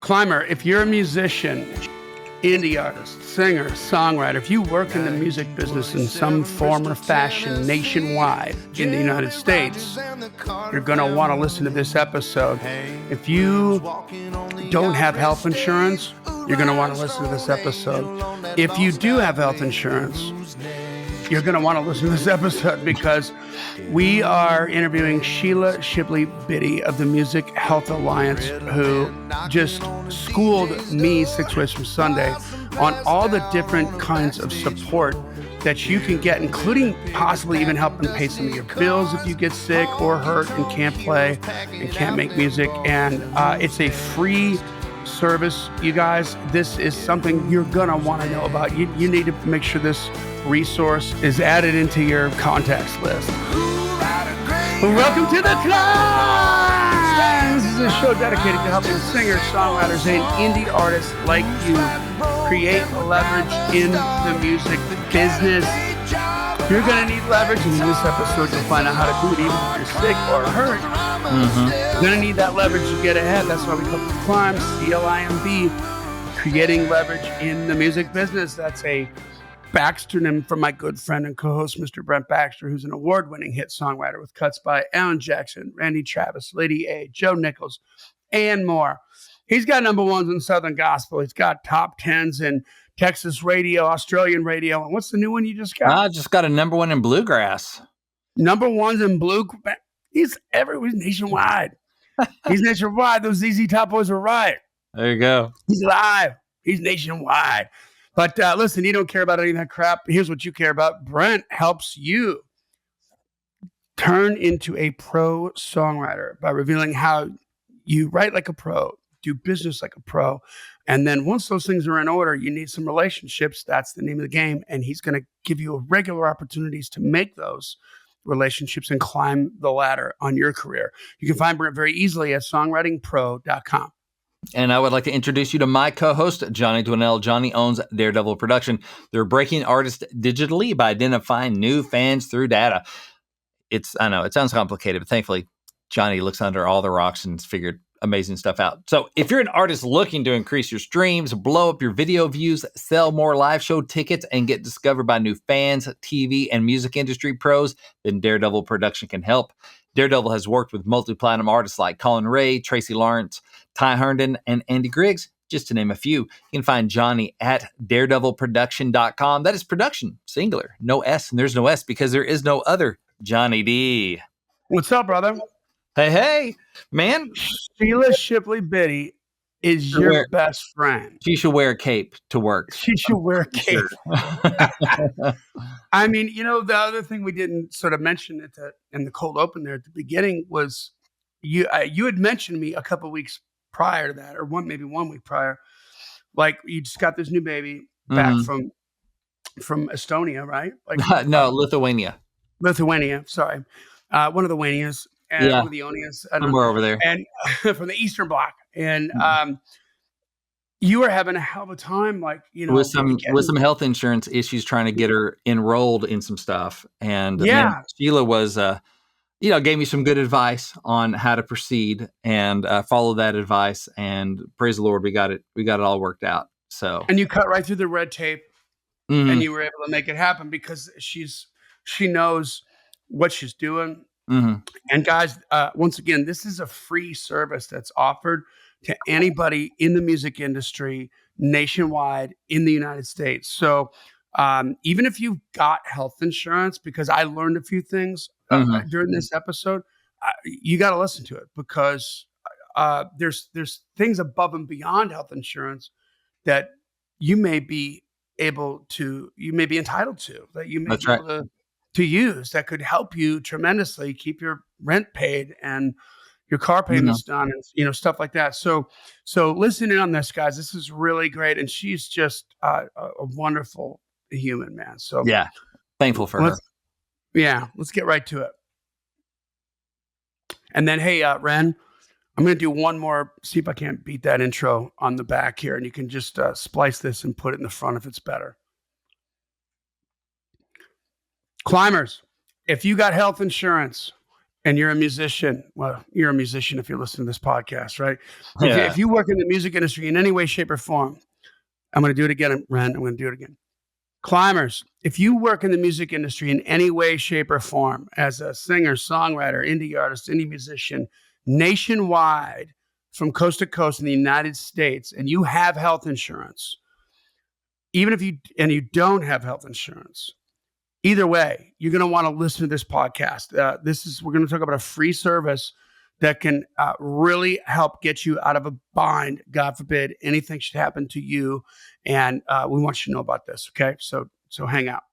Climber, if you're a musician, indie artist, singer, songwriter, if you work in the music business in some form or fashion nationwide in the United States, you're going to want to listen to this episode. If you don't have health insurance, you're going to want to listen to this episode. If you do have health insurance, you're going to want to listen to this episode because we are interviewing Shelia, Shipley, Biddy of the Music Health Alliance, who just schooled me 6 ways from Sunday on all the different kinds of support that you can get, including possibly even helping pay some of your bills if you get sick or hurt and can't play and can't make music. And it's a free service, you guys. This is something you're gonna want to know about. You need to make sure this resource is added into your contacts list. Welcome to the club. This is a show dedicated to helping singers, songwriters, and indie artists like you create leverage in the music business. You're gonna need leverage, and in this episode you'll find out how to do it even if you're sick or hurt. You're gonna need that leverage to get ahead. That's why we call it C.L.I.M.B, C.L.I.M.B, creating leverage in the music business. That's a Baxternym from my good friend and co-host, Mr. Brent Baxter, who's an award-winning hit songwriter with cuts by Alan Jackson, Randy Travis, Lady A, Joe Nichols, and more. He's got number ones in Southern Gospel. He's got top tens in Texas radio, Australian radio. And what's the new one you just got? I just got a number one in Bluegrass. Number ones in Bluegrass. He's everywhere. He's nationwide. He's nationwide. Those ZZ Top boys were right. There you go. He's live. He's nationwide. But listen, you don't care about any of that crap. Here's what you care about. Brent helps you turn into a pro songwriter by revealing how you write like a pro, do business like a pro. And then once those things are in order, you need some relationships. That's the name of the game. And he's going to give you regular opportunities to make those relationships and climb the ladder on your career. You can find Brent very easily at songwritingpro.com. And I would like to introduce you to my co-host, Johnny Dwinell. Johnny owns Daredevil Production. They're breaking artists digitally by identifying new fans through data. I know it sounds complicated, but thankfully, Johnny looks under all the rocks and figured amazing stuff out. So if you're an artist looking to increase your streams, blow up your video views, sell more live show tickets, and get discovered by new fans, TV, and music industry pros, then Daredevil Production can help. Daredevil has worked with multi-platinum artists like Colin Ray, Tracy Lawrence, Ty Herndon, and Andy Griggs, just to name a few. You can find Johnny at daredevilproduction.com. That is production, singular, no S, and there's no S because there is no other Johnny D. What's up, brother? Hey, man. Shelia Shipley Biddy is your best friend. She should wear a cape to work. She should wear a cape. I mean, the other thing we didn't sort of mention in the cold open there at the beginning was you had mentioned to me a couple of weeks prior to that, or maybe 1 week prior, like you just got this new baby back from Estonia, right? Like no, Lithuania. Sorry, one of the Wanias. And one of the Onias. Somewhere over there. And from the Eastern Bloc. And you were having a hell of a time, with some health insurance issues trying to get her enrolled in some stuff. And Sheila was, gave me some good advice on how to proceed and follow that advice. And praise the Lord, we got it all worked out. So, and you cut right through the red tape and you were able to make it happen because she knows what she's doing. And guys, once again, this is a free service that's offered to anybody in the music industry nationwide in the United States. So even if you've got health insurance, because I learned a few things during this episode, you got to listen to it because there's things above and beyond health insurance that you may be entitled to, that you may be able to use that could help you tremendously keep your rent paid and your car payments done and stuff like that. So listen in on this, guys. This is really great, and she's just a wonderful human, man. So yeah, thankful for her. Let's get right to it. And then hey, Ren, I'm going to do one more. See if I can't beat that intro on the back here, and you can just splice this and put it in the front if it's better. Climbers, if you got health insurance and you're a musician, well, you're a musician if you listen to this podcast, right? Yeah. If you work in the music industry in any way, shape, or form, I'm going to do it again, Ren. I'm going to do it again. Climbers, if you work in the music industry in any way, shape, or form as a singer, songwriter, indie artist, indie musician, nationwide, from coast to coast in the United States, and you have health insurance, even if you don't have health insurance, either way, you're going to want to listen to this podcast. We're going to talk about a free service that can really help get you out of a bind. God forbid anything should happen to you. And we want you to know about this. Okay. So hang out.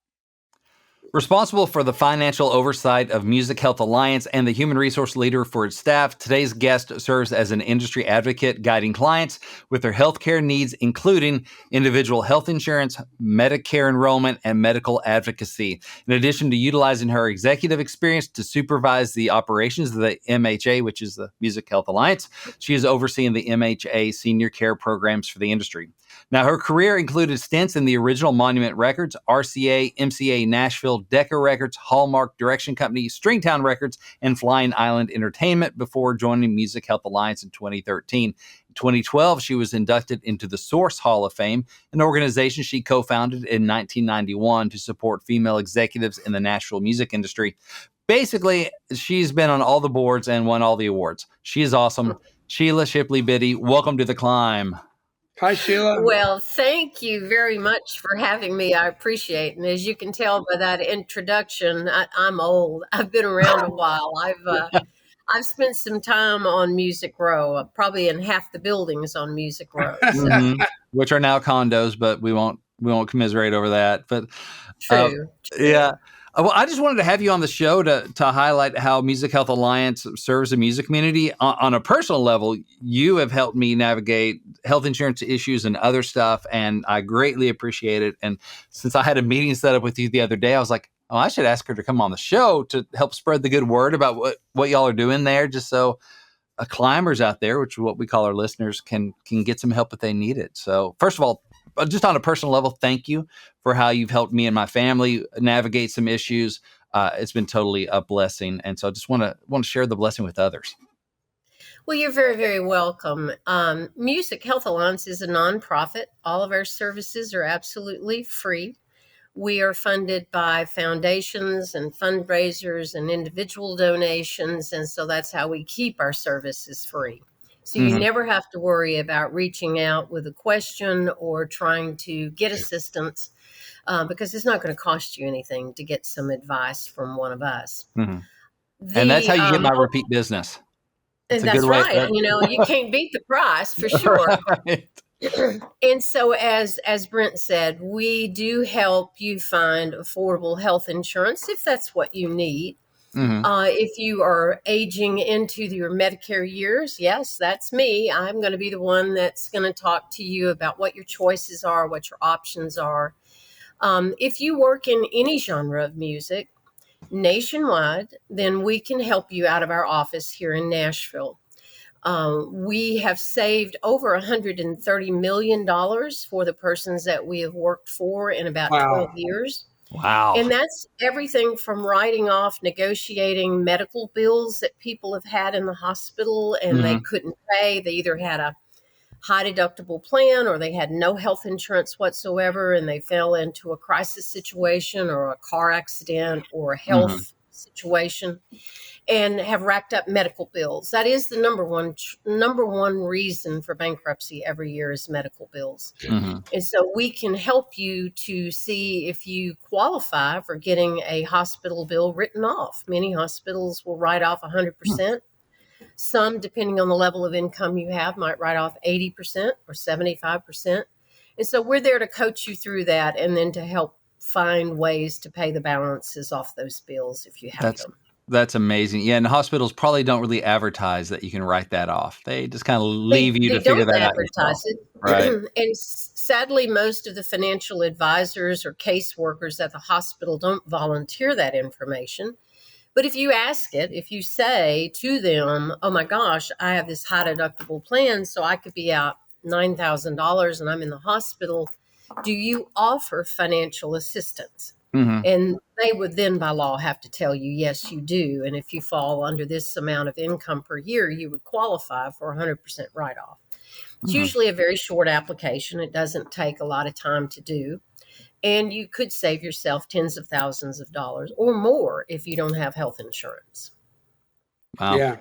Responsible for the financial oversight of Music Health Alliance and the human resource leader for its staff, today's guest serves as an industry advocate guiding clients with their healthcare needs, including individual health insurance, Medicare enrollment, and medical advocacy. In addition to utilizing her executive experience to supervise the operations of the MHA, which is the Music Health Alliance, she is overseeing the MHA senior care programs for the industry. Now, her career included stints in the original Monument Records, RCA, MCA Nashville, Decca Records, Hallmark Direction Company, Stringtown Records, and Flying Island Entertainment before joining Music Health Alliance in 2013. In 2012, she was inducted into the Source Hall of Fame, an organization she co-founded in 1991 to support female executives in the Nashville music industry. Basically, she's been on all the boards and won all the awards. She is awesome. Sheila, Shipley, Biddy, welcome to the Climb. Hi, Sheila. Well, thank you very much for having me. I appreciate it. And as you can tell by that introduction, I'm old. I've been around a while. I've spent some time on Music Row, probably in half the buildings on Music Row, Which are now condos, but we won't commiserate over that. But true. Yeah. Well, I just wanted to have you on the show to highlight how Music Health Alliance serves the music community. On a personal level, you have helped me navigate health insurance issues and other stuff, and I greatly appreciate it. And since I had a meeting set up with you the other day, I was like, oh, I should ask her to come on the show to help spread the good word about what y'all are doing there, just so climbers out there, which is what we call our listeners, can get some help if they need it. So first of all, just on a personal level, thank you for how you've helped me and my family navigate some issues. It's been totally a blessing. And so I just want to share the blessing with others. Well, you're very, very welcome. Music Health Alliance is a nonprofit. All of our services are absolutely free. We are funded by foundations and fundraisers and individual donations. And so that's how we keep our services free. So you never have to worry about reaching out with a question or trying to get assistance because it's not going to cost you anything to get some advice from one of us. And that's how you get my repeat business. And that's right. You can't beat the price for sure. Right. And so as Brent said, we do help you find affordable health insurance if that's what you need. If you are aging into your Medicare years, yes, that's me. I'm going to be the one that's going to talk to you about what your choices are, what your options are. If you work in any genre of music nationwide, then we can help you out of our office here in Nashville. We have saved over $130 million for the persons that we have worked for in about 12 years. Wow. And that's everything from writing off, negotiating medical bills that people have had in the hospital and they couldn't pay. They either had a high deductible plan or they had no health insurance whatsoever and they fell into a crisis situation or a car accident or a health situation and have racked up medical bills. That is the number one reason for bankruptcy every year is medical bills. And so we can help you to see if you qualify for getting a hospital bill written off. Many hospitals will write off 100%. Some, depending on the level of income you have, might write off 80% or 75%. And so we're there to coach you through that and then to help find ways to pay the balances off those bills if you have them. That's amazing. Yeah, and hospitals probably don't really advertise that you can write that off. They just kind of leave you to figure that out yourself. They don't advertise it. Right. And sadly, most of the financial advisors or caseworkers at the hospital don't volunteer that information. But if you ask it, if you say to them, oh my gosh, I have this high deductible plan, so I could be out $9,000 and I'm in the hospital, do you offer financial assistance? Mm-hmm. And they would then by law have to tell you, yes, you do. And if you fall under this amount of income per year, you would qualify for 100% write off. It's Mm-hmm. usually a very short application. It doesn't take a lot of time to do. And you could save yourself tens of thousands of dollars or more if you don't have health insurance. Wow. Yeah.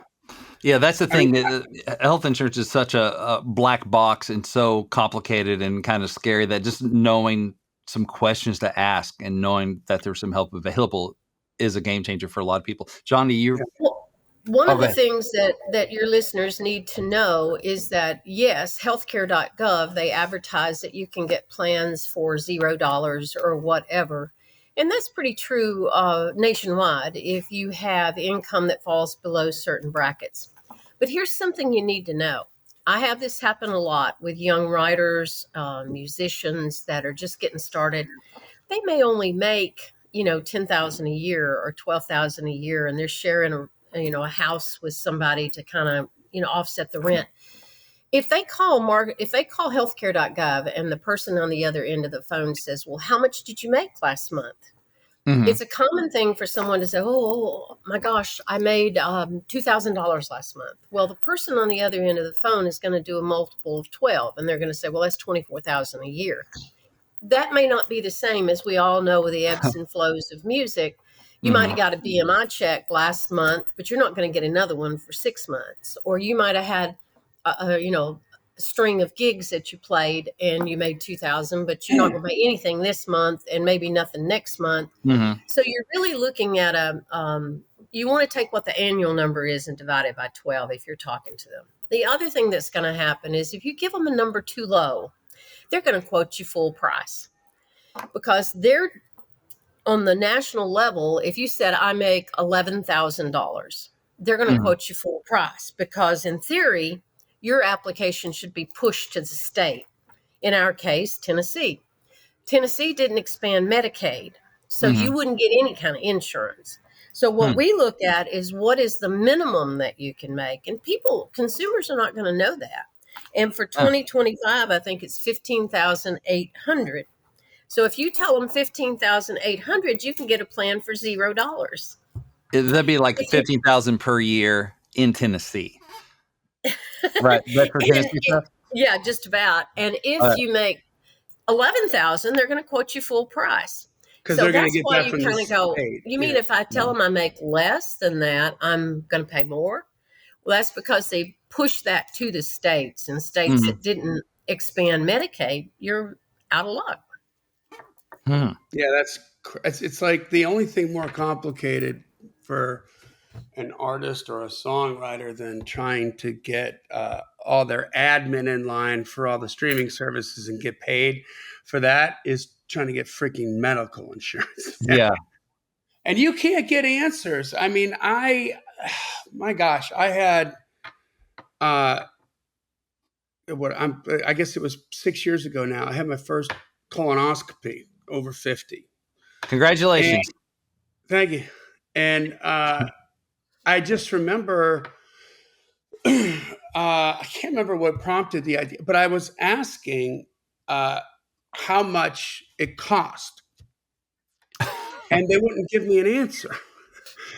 Yeah, that's the I mean, thing. Health insurance is such a black box and so complicated and kind of scary that just knowing some questions to ask and knowing that there's some help available is a game changer for a lot of people. Johnny, you're Well, one of go the ahead. things that your listeners need to know is that, yes, healthcare.gov, they advertise that you can get plans for $0 or whatever. And that's pretty true nationwide if you have income that falls below certain brackets. But here's something you need to know. I have this happen a lot with young writers, musicians that are just getting started. They may only make 10,000 a year or 12,000 a year, and they're sharing a house with somebody to kind of offset the rent. If they call healthcare.gov and the person on the other end of the phone says, well, how much did you make last month? Mm-hmm. It's a common thing for someone to say, oh my gosh, I made $2,000 last month. Well, the person on the other end of the phone is going to do a multiple of 12, and they're going to say, well, that's 24,000 a year. That may not be the same, as we all know, with the ebbs and flows of music. You might have got a BMI check last month, but you're not going to get another one for 6 months. Or you might have had a string of gigs that you played and you made 2,000, but you're not going to make anything this month and maybe nothing next month. Mm-hmm. So you're really looking at you want to take what the annual number is and divide it by 12 if you're talking to them. The other thing that's going to happen is if you give them a number too low, they're going to quote you full price, because they're on the national level. If you said I make $11,000, they're going to quote you full price, because in theory, your application should be pushed to the state. In our case, Tennessee. Tennessee didn't expand Medicaid, so you wouldn't get any kind of insurance. So what we look at is what is the minimum that you can make, and consumers are not going to know that. And for 2025, I think it's 15,800. So if you tell them 15,800, you can get a plan for $0. That'd be like If you, 15,000 per year in Tennessee, right? That's for and Tennessee stuff. yeah, just about. And All if right. you make 11,000, they're going to quote you full price. because So they're going to that's get why that you from the kind of go, state. you mean if I tell them I make less than that, I'm going to pay more? Well, that's because they push that to the states, and states that didn't expand Medicaid, you're out of luck. Yeah, it's like the only thing more complicated for an artist or a songwriter than trying to get all their admin in line for all the streaming services and get paid for that is trying to get freaking medical insurance. Yeah. And you can't get answers. I mean, my gosh, I had I guess it was 6 years ago now. I had my first colonoscopy over 50. And Congratulations. thank you. And I just remember, I can't remember what prompted the idea, but I was asking how much it cost, and they wouldn't give me an answer.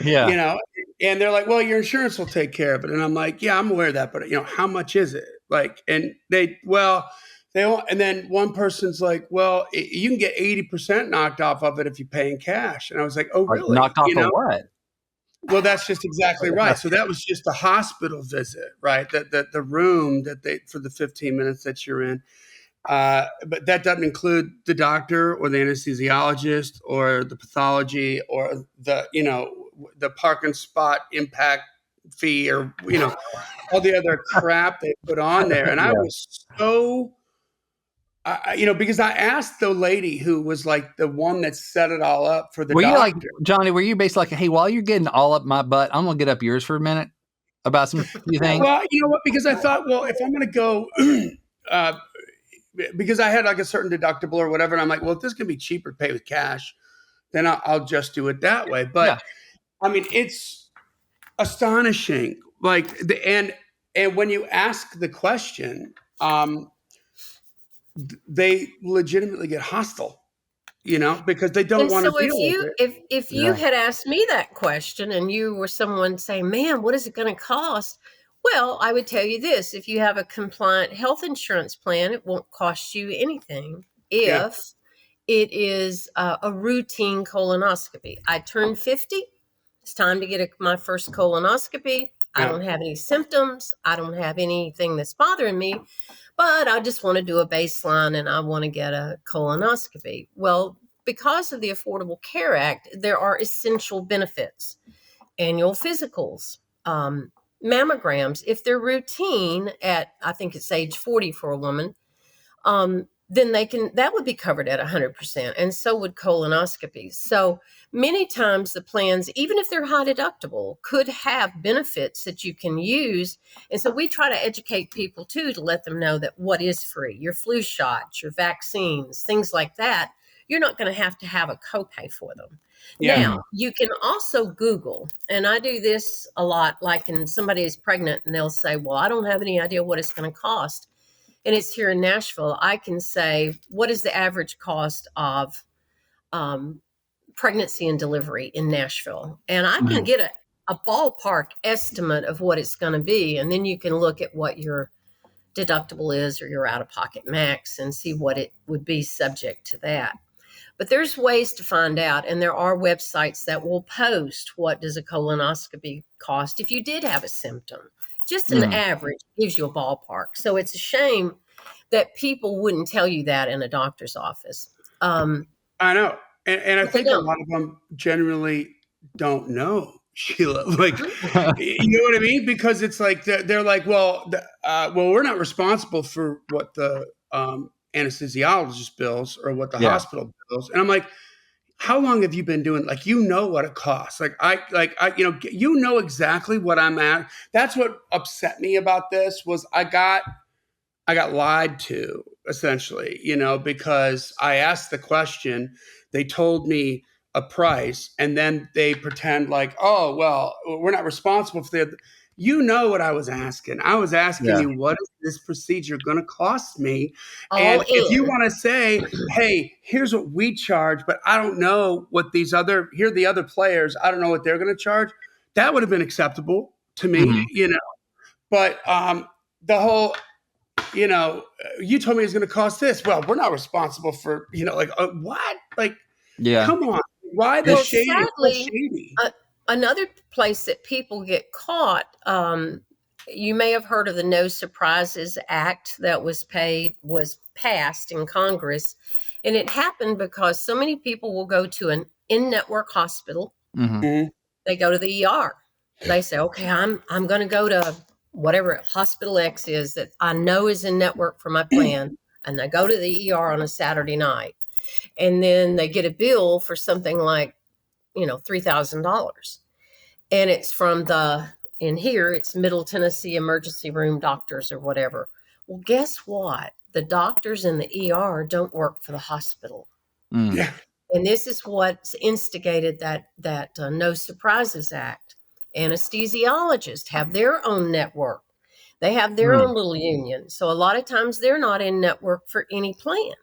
Yeah. you know, and they're like, "Well, your insurance will take care of it," and I'm like, "Yeah, I'm aware of that, but how much is it?" Like, and they won't. And then one person's like, "Well, you can get 80% knocked off of it if you pay in cash," and I was like, "Oh, Like really?" knocked off of what? Well, that's just exactly right. So that was just a hospital visit, right? The room that they for the 15 minutes that you're in. But that doesn't include the doctor or the anesthesiologist or the pathology or the parking spot impact fee or all the other crap they put on there. And I Yeah. was so because I asked the lady who was like the one that set it all up for the Were you like, doctor. Johnny, were you basically like, hey, while you're getting all up my butt, I'm going to get up yours for a minute about some few things? Well, you know what? Because I thought, well, if I'm going to go, because I had like a certain deductible or whatever, and I'm like, well, if this can be cheaper to pay with cash, then I'll just do it that way. But Yeah. I mean, it's astonishing. Like and when you ask the question, they legitimately get hostile. because they don't And want to so deal with it. if you had asked me that question and you were someone saying, "Man, what is it going to cost?" Well, I would tell you this: if you have a compliant health insurance plan, it won't cost you anything Yeah. if it is a routine colonoscopy. I turned 50. It's time to get my first colonoscopy. I Yeah. don't have any symptoms. I don't have anything that's bothering me, but I just want to do a baseline and I want to get a colonoscopy. Well, because of the Affordable Care Act, there are essential benefits: annual physicals, mammograms. If they're routine at, I think it's age 40 for a woman, then that would be covered at 100%, and so would colonoscopies. So many times the plans, even if they're high deductible, could have benefits that you can use. And so we try to educate people too, to let them know that what is free: your flu shots, your vaccines, things like that. You're not going to have a copay for them. Yeah. Now, you can also Google, and I do this a lot, like when somebody is pregnant and they'll say, "Well, I don't have any idea what it's going to cost." And it's here in Nashville. I can say, what is the average cost of pregnancy and delivery in Nashville? And I can get a ballpark estimate of what it's going to be. And then you can look at what your deductible is or your out-of-pocket max and see what it would be subject to that. But there's ways to find out, and there are websites that will post what does a colonoscopy cost if you did have a symptom. Just an average gives you a ballpark. So it's a shame that people wouldn't tell you that in a doctor's office. I know. And I But they think a don't. lot of them generally don't know, Sheila. Like, you know what I mean? Because it's like they're like, well, we're not responsible for what the anesthesiologist bills or what the hospital bills. And I'm like, how long have you been doing? Like, what it costs. Like, I exactly what I'm at. That's what upset me about this was I got lied to, essentially, because I asked the question, they told me a price, and then they pretend like, oh, well, we're not responsible for that. What I was asking. I was asking you, what is this procedure going to cost me? All And if you in. want to say, hey, here's what we charge, but I don't know what here are the other players, I don't know what they're going to charge, that would have been acceptable to me, But the whole, you told me it's going to cost this. Well, we're not responsible for, what? Like, come on. Why the shady? Sadly, another place that people get caught, you may have heard of the No Surprises Act that was passed in Congress. And it happened because so many people will go to an in-network hospital. They go to the ER. They say, okay, I'm going to go to whatever hospital X is that I know is in network for my plan. And they go to the ER on a Saturday night. And then they get a bill for something like, $3,000. And it's from in here, it's Middle Tennessee Emergency Room Doctors or whatever. Well, guess what? The doctors in the ER don't work for the hospital. Yeah. And this is what's instigated that No Surprises Act. Anesthesiologists have their own network. They have their own little union. So a lot of times they're not in network for any plan.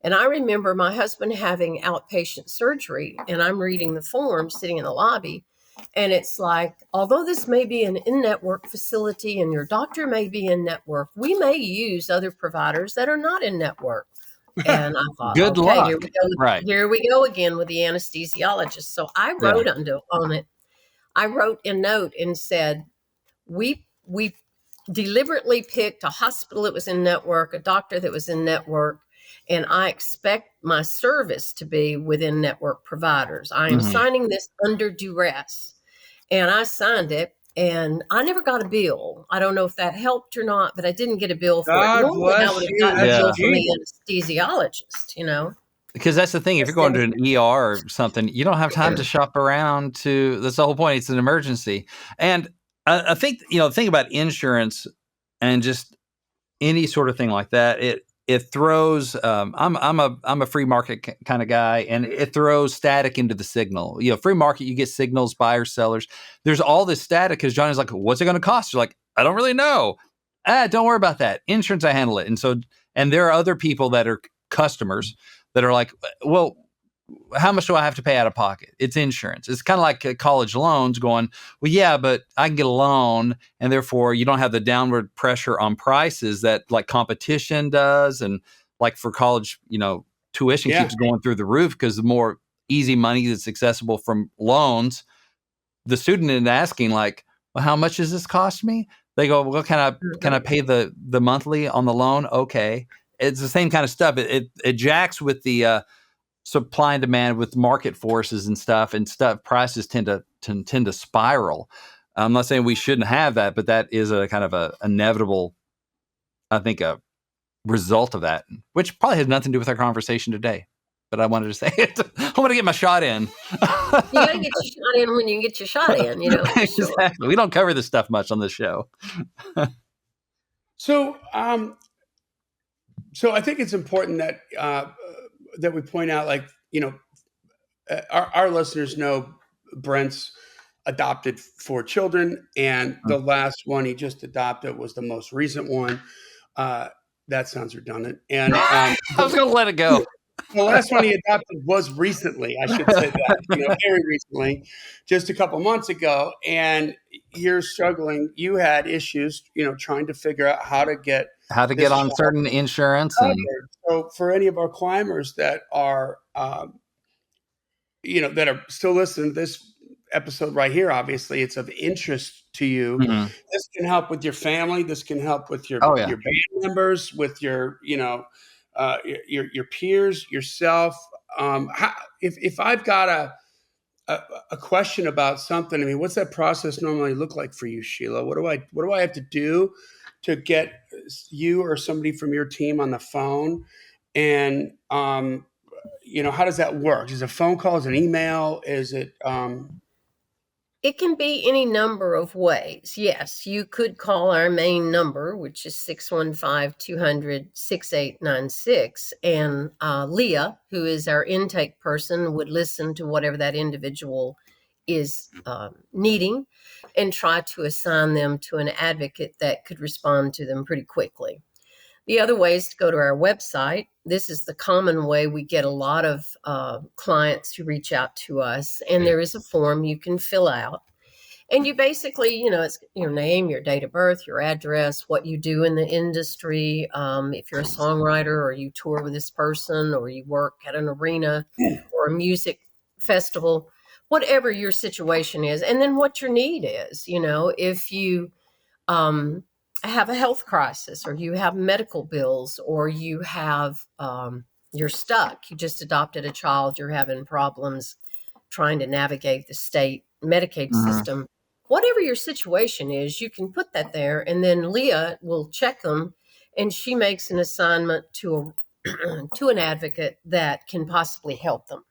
And I remember my husband having outpatient surgery, and I'm reading the form sitting in the lobby. And it's like, although this may be an in-network facility and your doctor may be in network, we may use other providers that are not in network. And I thought, Good okay, luck. here we go. Right. Here we go again with the anesthesiologist. So I wrote on it. I wrote a note and said, we deliberately picked a hospital that was in network, a doctor that was in network, and I expect my service to be within network providers. I am signing this under duress. And I signed it, and I never got a bill. I don't know if that helped or not, but I didn't get a bill for it. Normally, I would have gotten a bill from the anesthesiologist, Because that's the thing. If you're going to an ER or something, you don't have time to shop around that's the whole point. It's an emergency. And I think, the thing about insurance and just any sort of thing like that, it throws, I'm a free market kind of guy, and it throws static into the signal. Free market, you get signals, buyers, sellers. There's all this static because Johnny's like, what's it going to cost? You're like, I don't really know. Don't worry about that. Insurance, I handle it. And there are other people that are customers that are like, well, how much do I have to pay out of pocket? It's insurance. It's kind of like college loans going, well, yeah, but I can get a loan, and therefore you don't have the downward pressure on prices that like competition does. And like for college, tuition keeps going through the roof because the more easy money that's accessible from loans, the student is asking like, well, how much does this cost me? They go, well, can I pay the monthly on the loan? Okay. It's the same kind of stuff. It jacks with the supply and demand with market forces and stuff, prices tend to spiral. I'm not saying we shouldn't have that, but that is a kind of a inevitable, I think, a result of that, which probably has nothing to do with our conversation today. But I wanted to say it. I want to get my shot in. You got to get your shot in when you get your shot in, Exactly. Sure. We don't cover this stuff much on this show. So I think it's important that that we point out, like, our listeners know Brent's adopted 4 children, and the last one he just adopted was the most recent one. That sounds redundant. And I was going to let it go. The last one he adopted was recently, I should say that, very recently, just a couple months ago. And you're struggling. You had issues, trying to figure out how to get on certain insurance. So for any of our climbers that are, that are still listening to this episode right here, obviously it's of interest to you. Mm-hmm. This can help with your family. This can help with your band members, with your, your peers, yourself. If I've got a question about something, I mean, what's that process normally look like for you, Sheila? What do I have to do to get you or somebody from your team on the phone? And how does that work? Is it a phone call? Is it an email? Is it? It can be any number of ways. Yes, you could call our main number, which is 615-200-6896. And Leah, who is our intake person, would listen to whatever that individual is needing and try to assign them to an advocate that could respond to them pretty quickly. The other way is to go to our website. This is the common way we get a lot of clients who reach out to us. And there is a form you can fill out. And you basically, it's your name, your date of birth, your address, what you do in the industry. If you're a songwriter or you tour with this person or you work at an arena or a music festival, whatever your situation is. And then what your need is, if you have a health crisis or you have medical bills or you have you're stuck, you just adopted a child, you're having problems trying to navigate the state Medicaid system, whatever your situation is, you can put that there, and then Leah will check them and she makes an assignment to an advocate that can possibly help them.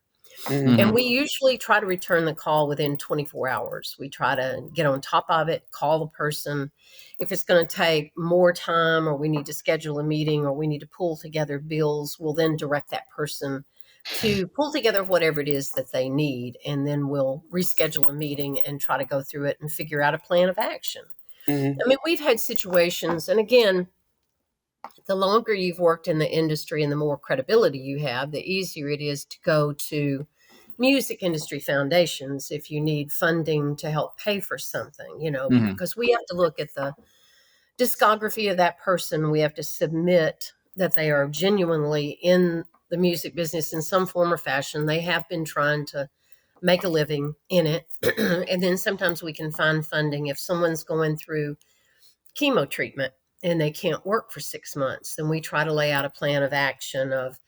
Mm-hmm. And we usually try to return the call within 24 hours. We try to get on top of it, call the person. If it's going to take more time or we need to schedule a meeting or we need to pull together bills, we'll then direct that person to pull together whatever it is that they need. And then we'll reschedule a meeting and try to go through it and figure out a plan of action. Mm-hmm. I mean, we've had situations, and again, the longer you've worked in the industry and the more credibility you have, the easier it is to go to music industry foundations if you need funding to help pay for something, because we have to look at the discography of that person. We have to submit that they are genuinely in the music business in some form or fashion. They have been trying to make a living in it. And then sometimes we can find funding if someone's going through chemo treatment and they can't work for 6 months. Then we try to lay out a plan of action of,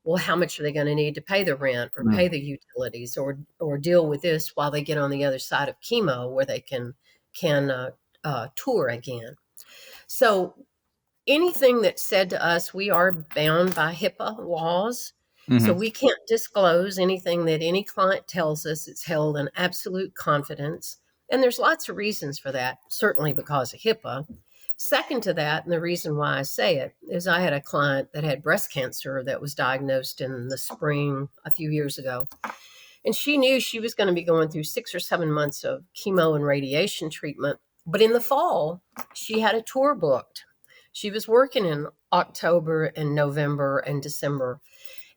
well, how much are they going to need to pay the rent or pay the utilities or deal with this while they get on the other side of chemo where they can tour again. So anything that's said to us, we are bound by HIPAA laws. Mm-hmm. So we can't disclose anything that any client tells us. It's held in absolute confidence. And there's lots of reasons for that, certainly because of HIPAA. Second to that, and the reason why I say it, is I had a client that had breast cancer that was diagnosed in the spring a few years ago. And she knew she was going to be going through 6 or 7 months of chemo and radiation treatment. But in the fall, she had a tour booked. She was working in October and November and December.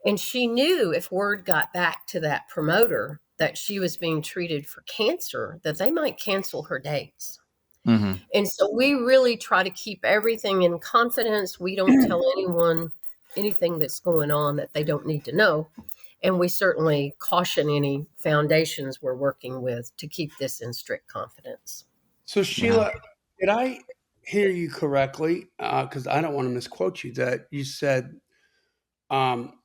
And she knew if word got back to that promoter that she was being treated for cancer, that they might cancel her dates. Mm-hmm. And so we really try to keep everything in confidence. We don't tell anyone anything that's going on that they don't need to know. And we certainly caution any foundations we're working with to keep this in strict confidence. So, Yeah. Sheila, did I hear you correctly? Because I don't want to misquote you, that you said um,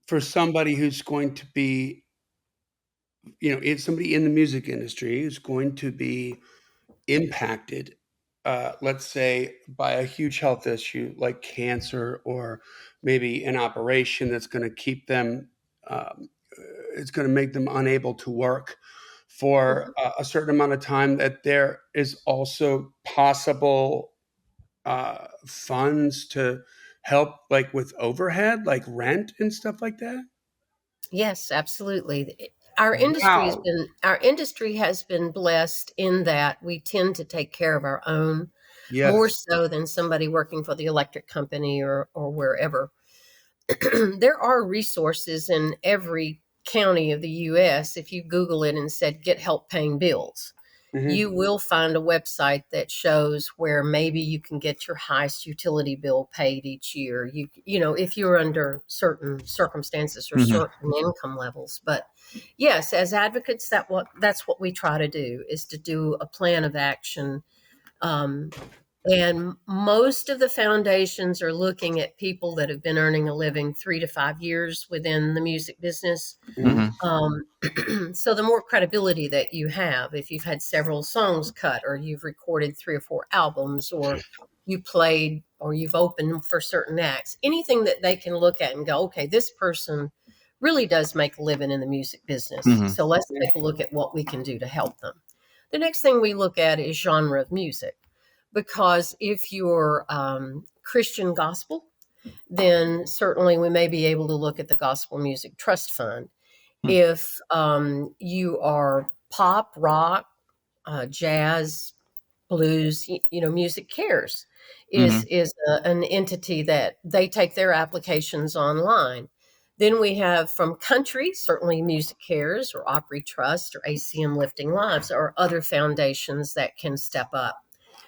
for somebody who's going to be, if somebody in the music industry who's going to be impacted, let's say, by a huge health issue like cancer, or maybe an operation that's going to keep them, it's going to make them unable to work for Mhm. a certain amount of time, that there is also possible funds to help, like with overhead, like rent and stuff like that. Yes, absolutely. Wow. Our industry has been blessed in that we tend to take care of our own more Yes. so than somebody working for the electric company or wherever. There are resources in every county of the US. If you Google it and said get help paying bills, Hmm. you will find a website that shows where maybe you can get your highest utility bill paid each year. You know, if you're under certain circumstances or Mm-hmm. certain income levels. But yes, as advocates, that's what we try to do, is to do a plan of action. Um, and most of the foundations are looking at people that have been earning a living 3 to 5 years within the music business. Hmm. Mm-hmm. So the more credibility that you have, if you've had several songs cut, or you've recorded 3 or 4 albums, or you played or you've opened for certain acts, anything that they can look at and go, okay, this person really does make a living in the music business. Mm-hmm. So let's take a look at what we can do to help them. The next thing we look at is genre of music, because if you're Christian gospel, then certainly we may be able to look at the Gospel Music Trust Fund. If you are pop, rock, jazz, blues, Music Cares Mm-hmm. is an entity that they take their applications online. Then we have from country, certainly Music Cares or Opry Trust or ACM Lifting Lives, or other foundations that can step up.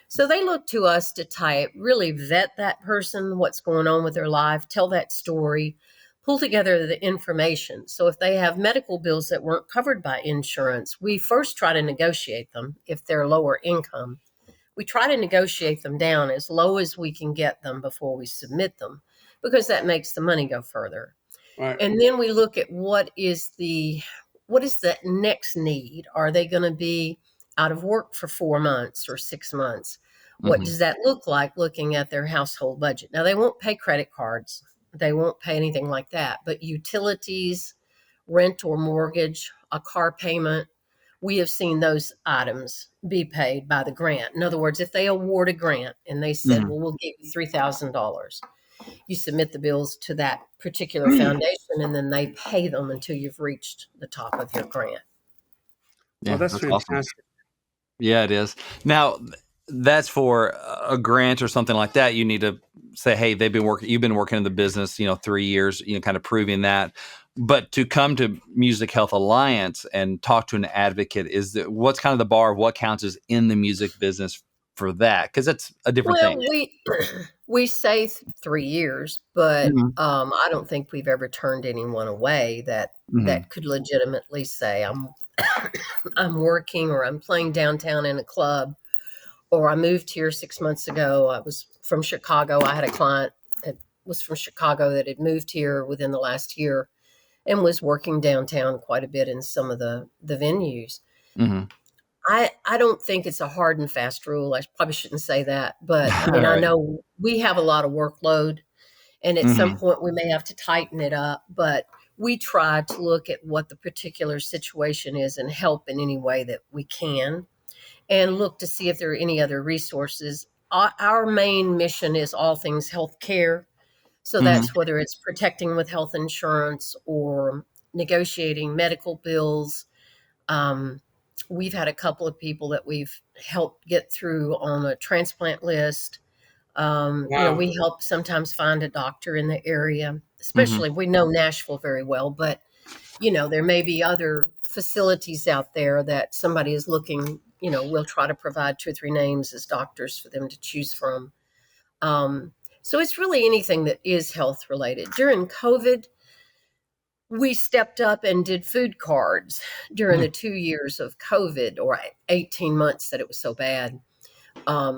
So they look to us to really vet that person, what's going on with their life, tell that story, pull together the information. So if they have medical bills that weren't covered by insurance, we first try to negotiate them. If they're lower income, we try to negotiate them down as low as we can get them before we submit them, because that makes the money go further. Right. And then we look at what is the next need? Are they going to be out of work for 4 months or 6 months? What Mm-hmm. does that look like, looking at their household budget? Now, they won't pay credit cards. They won't pay anything like that. But utilities, rent or mortgage, a car payment, we have seen those items be paid by the grant. In other words, if they award a grant and they said, Mm-hmm. well, we'll give you $3,000, you submit the bills to that particular foundation, and then they pay them until you've reached the top of your grant. Oh, Yeah, that's that's awesome. fantastic. Yeah, it is. Now, that's for a grant or something like that. You need to say, "Hey, you've been working in the business, 3 years, kind of proving that." But to come to Music Health Alliance and talk to an advocate, what's kind of the bar of what counts as in the music business for that? Because it's a different Well, thing. we say 3 years, but Mhm. I don't think we've ever turned anyone away Mhm. that could legitimately say, I'm working, or I'm playing downtown in a club, or I moved here 6 months ago. I was from Chicago. I had a client that was from Chicago that had moved here within the last year and was working downtown quite a bit in some of the venues. Mhm. I don't think it's a hard and fast rule. I probably shouldn't say that, but I mean, I Right. know we have a lot of workload, and at some Mhm. point we may have to tighten it up, but we try to look at what the particular situation is and help in any way that we can, and look to see if there are any other resources. Our main mission is all things healthcare. So Mhm. that's whether it's protecting with health insurance or negotiating medical bills. Um, we've had a couple of people that we've helped get through on a transplant list. Wow. We help sometimes find a doctor in the area, Mm-hmm. especially we know Nashville very well, but there may be other facilities out there that somebody is looking, we'll try to provide 2 or 3 names as doctors for them to choose from. So it's really anything that is health related. During COVID, we stepped up and did food cards during the 2 years of COVID, or 18 months that it was so bad.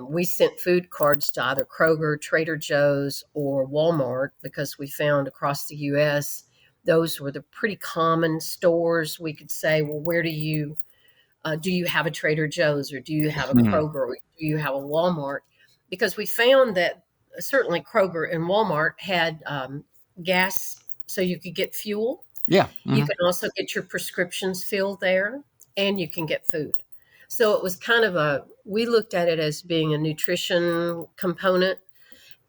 We sent food cards to either Kroger, Trader Joe's, or Walmart because we found across the U.S. those were the pretty common stores. We could say, well, where do you have a Trader Joe's, or do you have a Kroger, or do you have a Walmart? Because we found that certainly Kroger and Walmart had gas so you could get fuel. Yeah. You can also get your prescriptions filled there, and you can get food. So it was kind of we looked at it as being a nutrition component.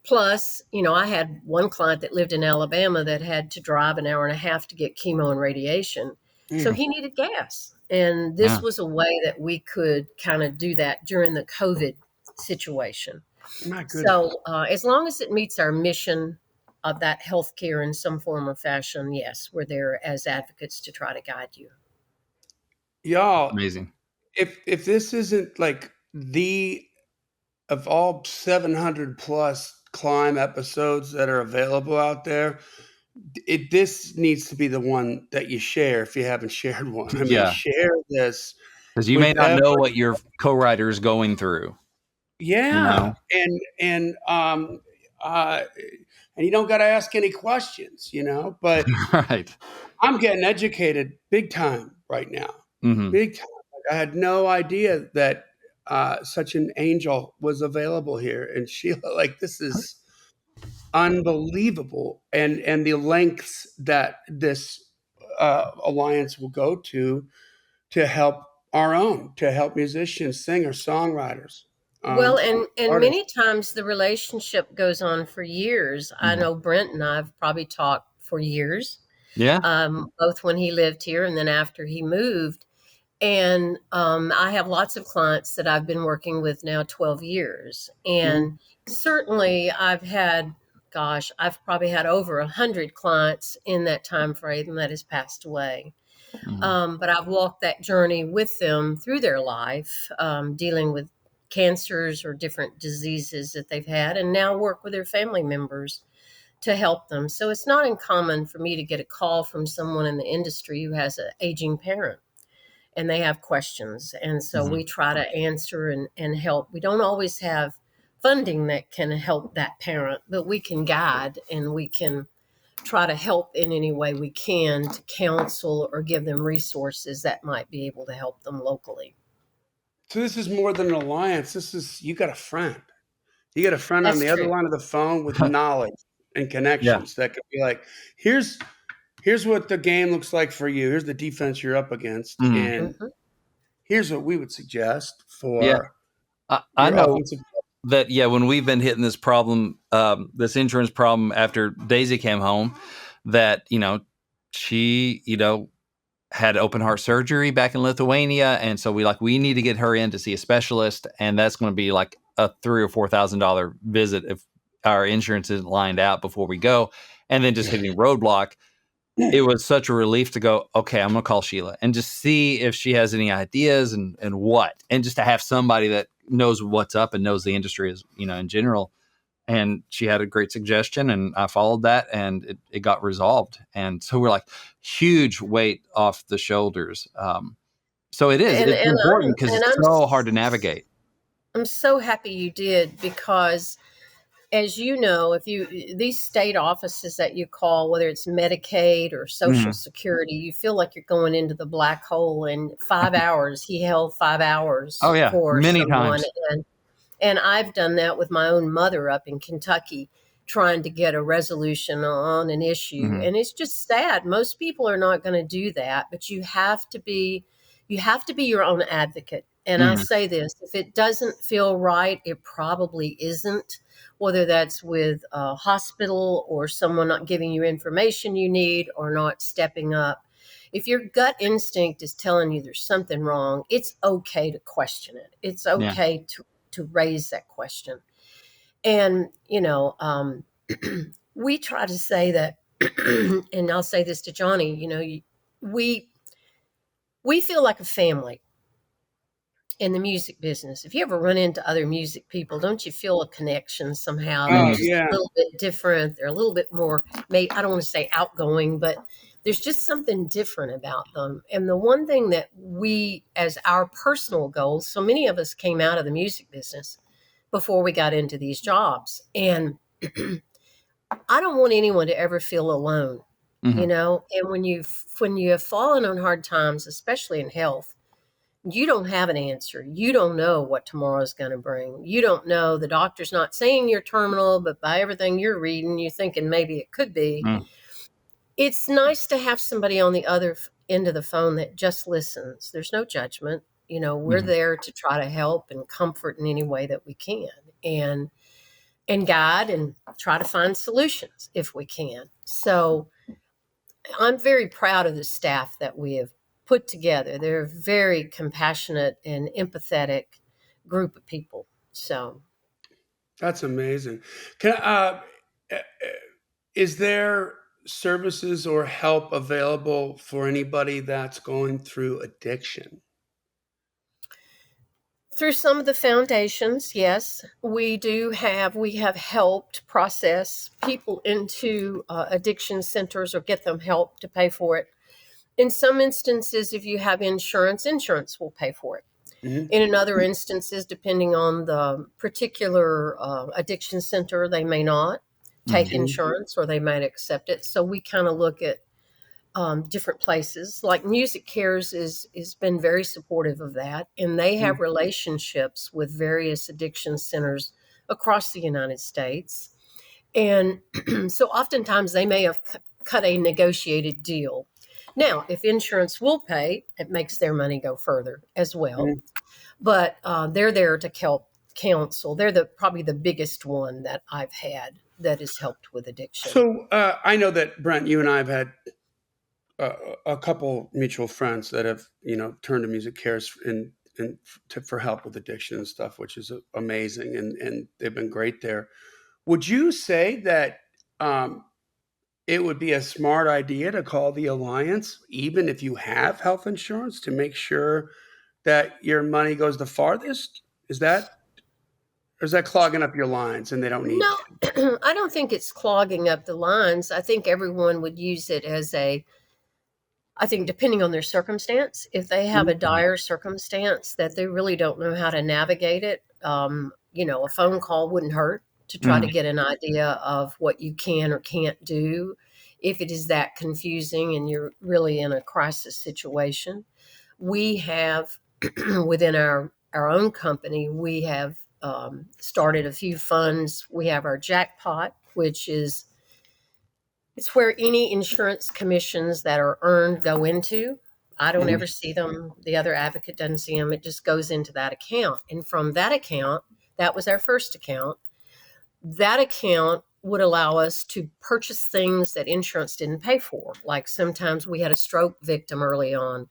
Plus, I had one client that lived in Alabama that had to drive an hour and a half to get chemo and radiation. So he needed gas. And this was a way that we could kind of do that during the COVID situation. My goodness. So as long as it meets our mission of that healthcare in some form or fashion, yes, we're there as advocates to try to guide you. Y'all, Amazing. If this isn't like of all 700 plus C.L.I.M.B episodes that are available out there, this needs to be the one that you share if you haven't shared one. I mean, share this. Because you may not know what your co-writer is going through. Yeah. And you don't got to ask any questions, but Right. I'm getting educated big time right now. Mm-hmm. Big time. Like, I had no idea that such an angel was available here. And Sheila, like, this is unbelievable. And the lengths that this alliance will go to help to help musicians, singers, songwriters. Well, and artists. many times the relationship goes on for years. I know Brent and I have probably talked for years. Yeah. Both when he lived here and then after he moved. And I have lots of clients that I've been working with now 12 years. And certainly I've probably had over 100 clients in that time frame that has passed away. But I've walked that journey with them through their life, dealing with cancers or different diseases that they've had, and now work with their family members to help them. So it's not uncommon for me to get a call from someone in the industry who has an aging parent and they have questions. And so we try to answer and help. We don't always have funding that can help that parent, but we can guide and we can try to help in any way we can to counsel or give them resources that might be able to help them locally. So this is more than an alliance. You got a friend. You got a friend That's on the true. other line of the phone with knowledge and connections that could be like, here's what the game looks like for you. Here's the defense you're up against. And here's what we would suggest for I know offensive. that, when we've been hitting this problem, this insurance problem after Daisy came home, that, she, had open heart surgery back in Lithuania. And so we need to get her in to see a specialist. And that's going to be like a $3,000 or $4,000 visit if our insurance isn't lined out before we go. And then just hitting roadblock. It was such a relief to go, okay, I'm going to call Sheila and just see if she has any ideas and just to have somebody that knows what's up and knows the industry is, in general. And she had a great suggestion and I followed that and it got resolved. And so we're like huge weight off the shoulders. So it's important because it's so hard to navigate. I'm so happy you did because, as you know, these state offices that you call, whether it's Medicaid or Social Security, you feel like you're going into the black hole in 5 hours. He held 5 hours for many someone. times. And I've done that with my own mother up in Kentucky, trying to get a resolution on an issue. And it's just sad. Most people are not going to do that, but you have to be your own advocate. And I say this, if it doesn't feel right, it probably isn't, whether that's with a hospital or someone not giving you information you need or not stepping up. If your gut instinct is telling you there's something wrong, it's okay to question it. It's okay to raise that question. And, we try to say that, and I'll say this to Johnny, we feel like a family in the music business. If you ever run into other music people, don't you feel a connection somehow? They're Oh, just yeah. a little bit different. They're a little bit more, maybe, I don't want to say outgoing, but there's just something different about them. And the one thing that we, as our personal goals, so many of us came out of the music business before we got into these jobs. And I don't want anyone to ever feel alone, Mhm. And when you have fallen on hard times, especially in health, you don't have an answer. You don't know what tomorrow is going to bring. You don't know. The doctor's not saying you're terminal, but by everything you're reading, you're thinking maybe it could be. Mm. It's nice to have somebody on the other end of the phone that just listens. There's no judgment. We're Mhm. there to try to help and comfort in any way that we can, and guide and try to find solutions if we can. So I'm very proud of the staff that we have put together. They're a very compassionate and empathetic group of people. So, That's amazing. Can uh, is there services or help available for anybody that's going through addiction? through some of the foundations, yes, we have helped process people into addiction centers or get them help to pay for it. In some instances, if you have insurance will pay for it. Mhm. In other instances, depending on the particular addiction center, they may not take Mhm. Mhm. insurance or they might accept it. So we kind of look at different places. Like Music Cares is been very supportive of that, and they have Mhm. relationships with various addiction centers across the United States. And so oftentimes they may have cut a negotiated deal. Now, if insurance will pay, it makes their money go further as well. Mhm. But they're there to help counsel. They're probably the biggest one that I've had that has helped with addiction. So I know that Brent, you and I have had a couple mutual friends that have turned to Music Cares for help with addiction and stuff, which is amazing, and they've been great there. Would you say that um, it would be a smart idea to call the alliance, even if you have health insurance, to make sure that your money goes the farthest? Is that or is that clogging up your lines and they don't need No, to? I don't think it's clogging up the lines. I think everyone would use it as I think depending on their circumstance, if they have a Mhm. dire circumstance that they really don't know how to navigate it, a phone call wouldn't hurt to try to Mhm. get an idea of what you can or can't do if it is that confusing and you're really in a crisis situation. We have within our own company, we have started a few funds. We have our jackpot, which is it's where any insurance commissions that are earned go into. I don't Mhm. ever see them. The other advocate doesn't see them. It just goes into that account. And from that account, that was our first account. That account would allow us to purchase things that insurance didn't pay for. Like sometimes we had a stroke victim early on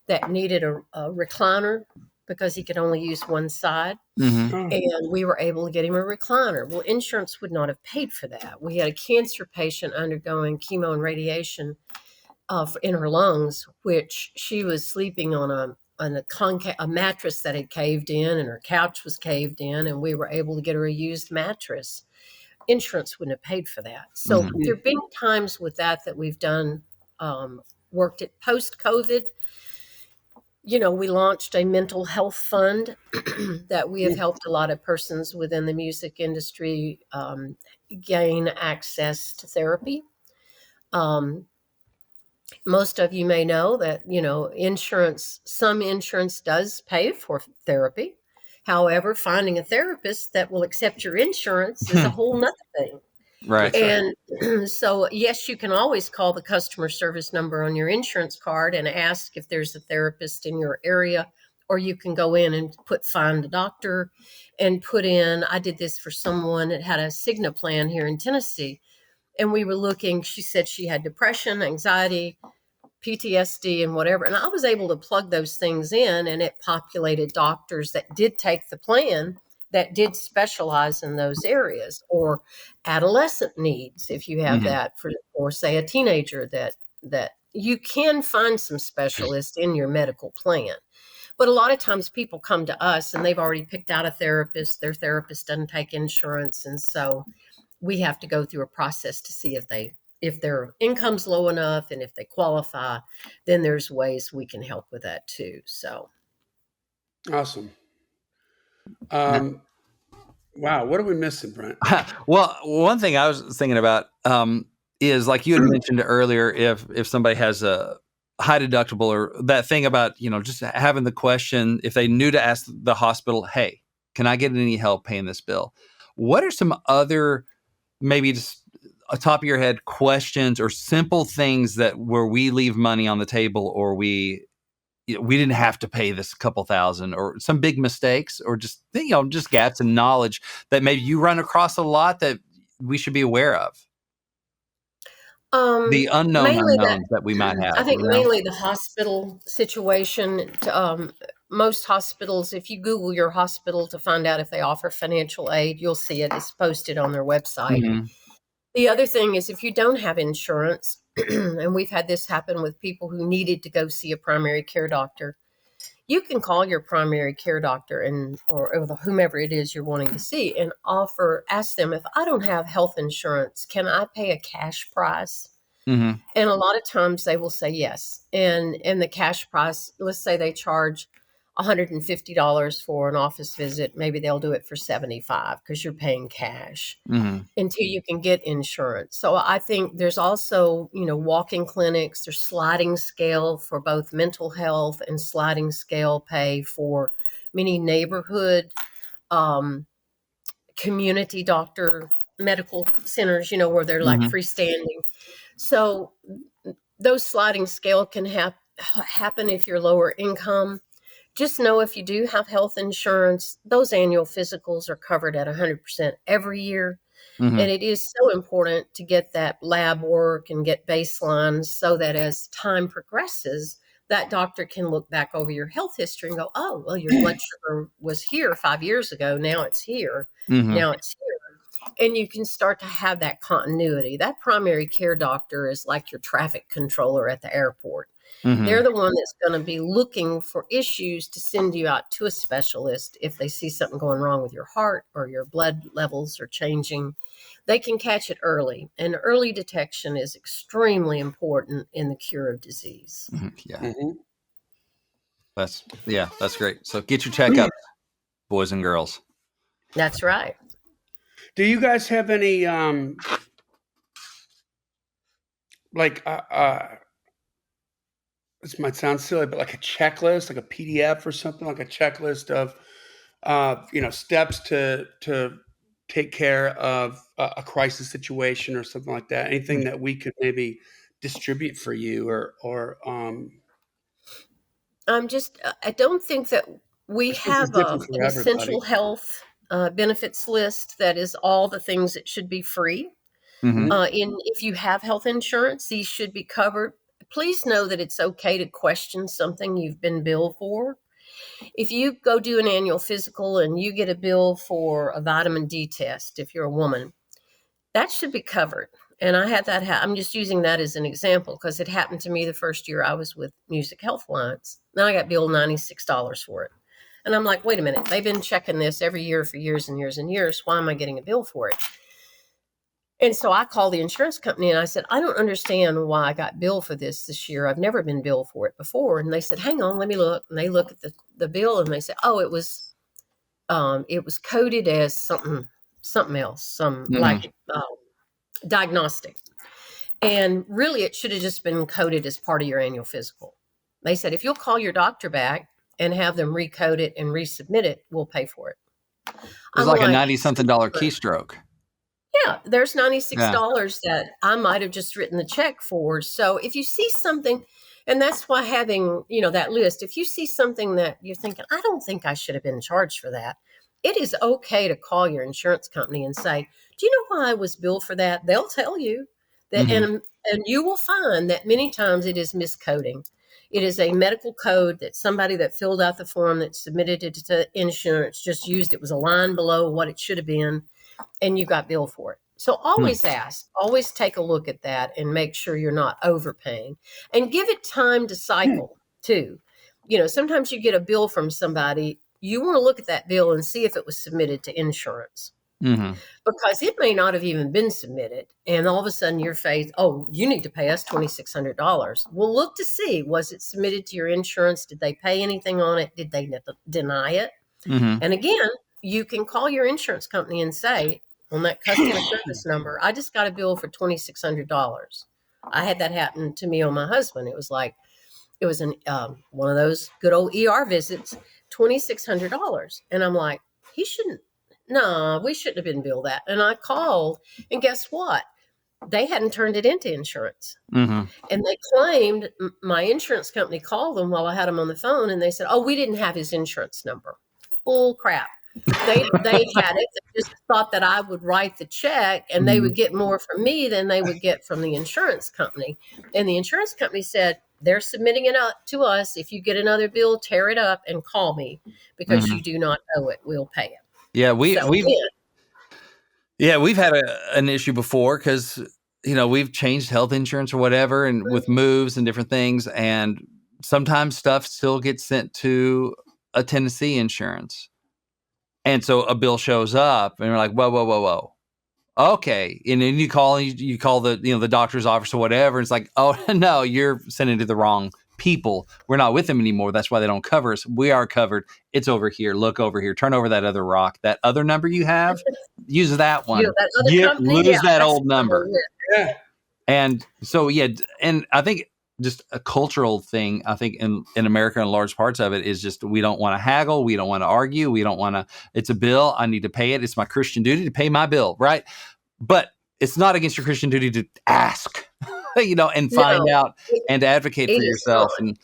that needed a recliner because he could only use one side. Mhm. Oh, And we were able to get him a recliner. Well, insurance would not have paid for that. We had a cancer patient undergoing chemo and radiation in her lungs, which she was sleeping on a mattress that had caved in, and her couch was caved in, and we were able to get her a used mattress. Insurance wouldn't have paid for that. So Mhm. there have been times with that we've done worked at post COVID. We launched a mental health fund that we have mm, helped a lot of persons within the music industry gain access to therapy. Um, Most of you may know that, some insurance does pay for therapy. However, finding a therapist that will accept your insurance is a whole nother thing. Right. that's right. And so, yes, you can always call the customer service number on your insurance card and ask if there's a therapist in your area, or you can go in and find a doctor and put in. I did this for someone that had a Cigna plan here in Tennessee, and we were looking. She said she had depression, anxiety, PTSD, and whatever. And I was able to plug those things in, and it populated doctors that did take the plan that did specialize in those areas, or adolescent needs if you have that for, or say a teenager that you can find some specialists in your medical plan. But a lot of times people come to us and they've already picked out a therapist. Their therapist doesn't take insurance, and so we have to go through a process to see if their income's low enough and if they qualify. Then there's ways we can help with that too. So Awesome. Wow, what are we missing, Brent? Well, one thing I was thinking about is, like you had mentioned earlier, if somebody has a high deductible, or that thing about, just having the question, if they knew to ask the hospital, hey, can I get any help paying this bill? What are some other, maybe just atop of your head, questions or simple things that where we leave money on the table, or we didn't have to pay this couple thousand, or some big mistakes, or just just gaps in knowledge that maybe you run across a lot that we should be aware of? The unknown mainly unknowns that we might have. I think mainly the hospital situation. Most hospitals, if you Google your hospital to find out if they offer financial aid, you'll see it. It's posted on their website. Mhm. The other thing is, if you don't have insurance, and we've had this happen with people who needed to go see a primary care doctor, you can call your primary care doctor or whomever it is you're wanting to see and ask them, if I don't have health insurance, can I pay a cash price? Mhm. And a lot of times they will say yes. And the cash price, let's say they charge $150 for an office visit, maybe they'll do it for $75 because you're paying cash Mhm. until you can get insurance. So I think there's also, walk-in clinics, there's sliding scale for both mental health and sliding scale pay for many neighborhood community doctor medical centers, where they're like Mhm. freestanding. So those sliding scale can happen if you're lower income. Just know if you do have health insurance, those annual physicals are covered at 100% every year. And Mhm. it is so important to get that lab work and get baselines so that as time progresses, that doctor can look back over your health history and go, oh, well, your blood sugar was here 5 years ago. Now it's here. Mhm. Now it's here. And you can start to have that continuity. That primary care doctor is like your traffic controller at the airport. They're Mhm. the one that's going to be looking for issues to send you out to a specialist if they see something going wrong with your heart or your blood levels are changing. They can catch it early, and early detection is extremely important in the cure of disease. Mhm. Yeah. Mhm. That's great. So get your checkups, boys and girls. That's right. Do you guys have any like this might sound silly, but like a checklist, like a PDF or something, like a checklist of steps to take care of a crisis situation or something like that? Anything that we could maybe distribute for you, or I don't think that we I suppose it's have different for an everybody. essential health benefits list that is all the things that should be free. Mhm. Mhm. If you have health insurance, these should be covered. Please know that it's okay to question something you've been billed for. If you go do an annual physical and you get a bill for a vitamin D test, if you're a woman, that should be covered. And I had that. I'm just using that as an example because it happened to me the first year I was with Music Health Alliance. Then I got billed $96 for it. And I'm like, wait a minute, they've been checking this every year for years and years and years. Why am I getting a bill for it? And so I called the insurance company and I said, I don't understand why I got billed for this year. I've never been billed for it before. And they said, hang on, let me look. And they look at the bill and they said, oh, it was coded as something else, some Mhm. like diagnostic. And really, it should have just been coded as part of your annual physical. They said, if you'll call your doctor back and have them recode it and resubmit it, we'll pay for it. It was I'm like a like, 90-something dollar keystroke. yeah, there's Yeah. $96 that I might have just written the check for. So if you see something, and that's why having, that list, if you see something that you're thinking, I don't think I should have been charged for that, it is okay to call your insurance company and say, do you know why I was billed for that? They'll tell you that, Mhm. and you will find that many times it is miscoding. It is a medical code that somebody that filled out the form that submitted it to insurance just used. It was a line below what it should have been, and you got billed for it. So always ask, always take a look at that and make sure you're not overpaying, and give it time to cycle too. Sometimes you get a bill from somebody, you want to look at that bill and see if it was submitted to insurance. Because it may not have even been submitted, and all of a sudden you're faced, oh, you need to pay us $2,600. Well, look to see, was it submitted to your insurance? Did they pay anything on it? Did they deny it? And again, you can call your insurance company and say, on that customer service number, I just got a bill for $2,600. I had that happen to me on my husband. It was one of those good old ER visits, $2,600. And I'm like, we shouldn't have been billed that. And I called, and guess what? They hadn't turned it into insurance. And they claimed, my insurance company called them while I had them on the phone, and they said, oh, we didn't have his insurance number. Bull crap. They had it. They just thought that I would write the check and they would get more from me than they would get from the insurance company. And the insurance company said, they're submitting it up to us. If you get another bill, tear it up and call me, because you do not owe it. We'll pay it. Yeah, we've had an issue before, because we've changed health insurance or whatever, and with moves and different things, and sometimes stuff still gets sent to a Tennessee insurance, and so a bill shows up, and you're like, whoa, okay, and then you call the doctor's office or whatever, and it's like, oh no, you're sending it to the wrong people. We're not with them anymore. That's why they don't cover us. We are covered. It's over here. Look over here. Turn over that other rock. That other number you have, use that one. Lose that old number. Yeah. And so, and I think just a cultural thing, I think in America, and large parts of it is just, we don't want to haggle. We don't want to argue. We don't want to, it's a bill. I need to pay it. It's my Christian duty to pay my bill. Right. But it's not against your Christian duty to ask, and find out and to advocate for yourself. And